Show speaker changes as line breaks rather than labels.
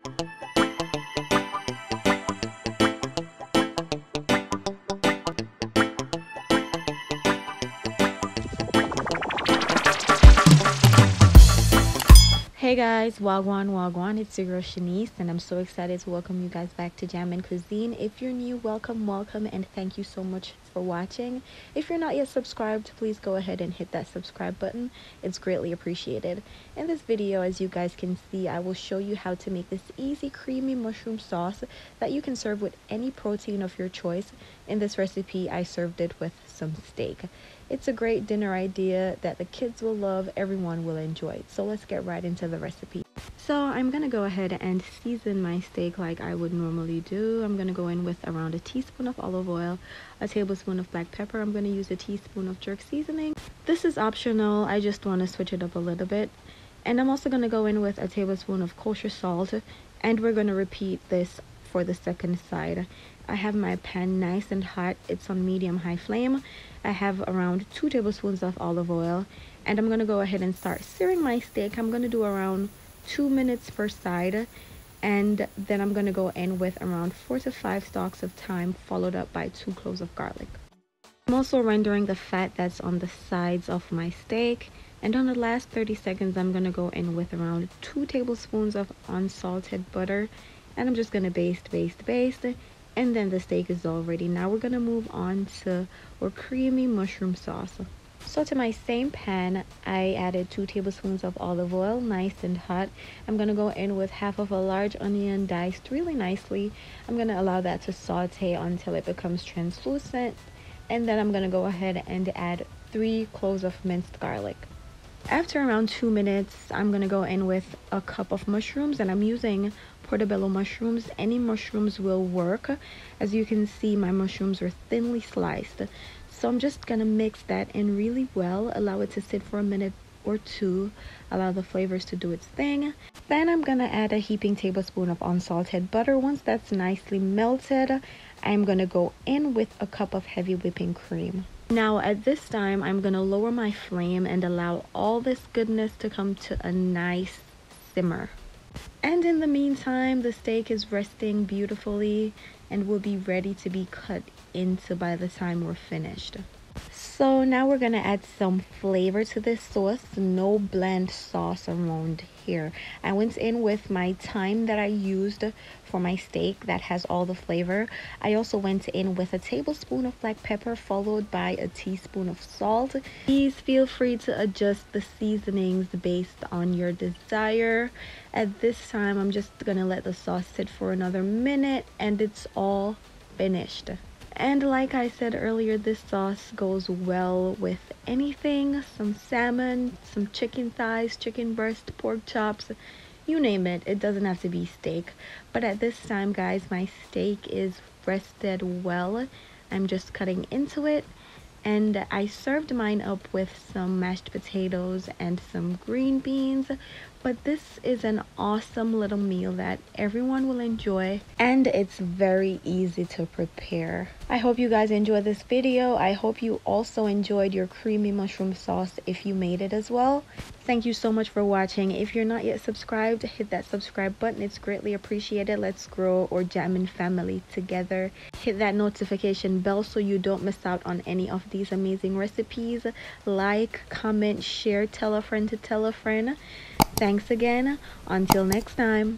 Hey guys, wagwan, it's your girl Shanice, and I'm so excited to welcome you guys back to Jammin' Cuisine. If you're new, welcome, and thank you so much for watching. If you're not yet subscribed, please go ahead and hit that subscribe button. It's greatly appreciated. In this video, as you guys can see, I will show you how to make this easy, creamy mushroom sauce that you can serve with any protein of your choice. In this recipe, I served it with some steak. It's a great dinner idea that the kids will love, everyone will enjoy. So let's get right into the recipe. So I'm gonna go ahead and season my steak like I would normally do. I'm gonna go in with around a teaspoon of olive oil, a tablespoon of black pepper. I'm gonna use a teaspoon of jerk seasoning. This is optional, I just want to switch it up a little bit. And I'm also gonna go in with a tablespoon of kosher salt, and we're gonna repeat this for the second side. I have my pan nice and hot. It's on medium-high flame. I have around 2 tablespoons of olive oil, and I'm gonna go ahead and start searing my steak. I'm gonna do around 2 minutes per side, and then I'm gonna go in with around 4 to 5 stalks of thyme, followed up by 2 cloves of garlic. I'm also rendering the fat that's on the sides of my steak, and on the last 30 seconds I'm gonna go in with around 2 tablespoons of unsalted butter, and I'm just gonna baste, and then the steak is all ready. Now we're gonna move on to our creamy mushroom sauce. So to my same pan, I added 2 tablespoons of olive oil, nice and hot. I'm gonna go in with half of a large onion diced really nicely. I'm gonna allow that to saute until it becomes translucent, and then I'm gonna go ahead and add 3 cloves of minced garlic. After around 2 minutes, I'm gonna go in with a cup of mushrooms, and I'm using portobello mushrooms. Any mushrooms will work. As you can see, my mushrooms are thinly sliced. So I'm just gonna mix that in really well, allow it to sit for a minute or two, allow the flavors to do its thing. Then I'm gonna add a heaping tablespoon of unsalted butter. Once that's nicely melted, I'm gonna go in with a cup of heavy whipping cream. Now at this time, I'm gonna lower my flame and allow all this goodness to come to a nice simmer. And in the meantime, the steak is resting beautifully and will be ready to be cut into by the time we're finished. So now we're gonna add some flavor to this sauce. No bland sauce around here. I went in with my thyme that I used for my steak that has all the flavor. I also went in with a tablespoon of black pepper, followed by a teaspoon of salt. Please feel free to adjust the seasonings based on your desire. At this time, I'm just gonna let the sauce sit for another minute, and it's all finished. And like I said earlier, this sauce goes well with anything. Some salmon, some chicken thighs, chicken breast, pork chops, you name it. It doesn't have to be steak. But at this time, guys, my steak is rested well. I'm just cutting into it. And I served mine up with some mashed potatoes and some green beans. But this is an awesome little meal that everyone will enjoy, and it's very easy to prepare. I hope you guys enjoyed this video. I hope you also enjoyed your creamy mushroom sauce if you made it as well. Thank you so much for watching. If you're not yet subscribed, hit that subscribe button. It's greatly appreciated. Let's grow our Jammin' family together. Hit that notification bell so you don't miss out on any of these amazing recipes. Like, comment, share, tell a friend to tell a friend. Thanks again. Until next time.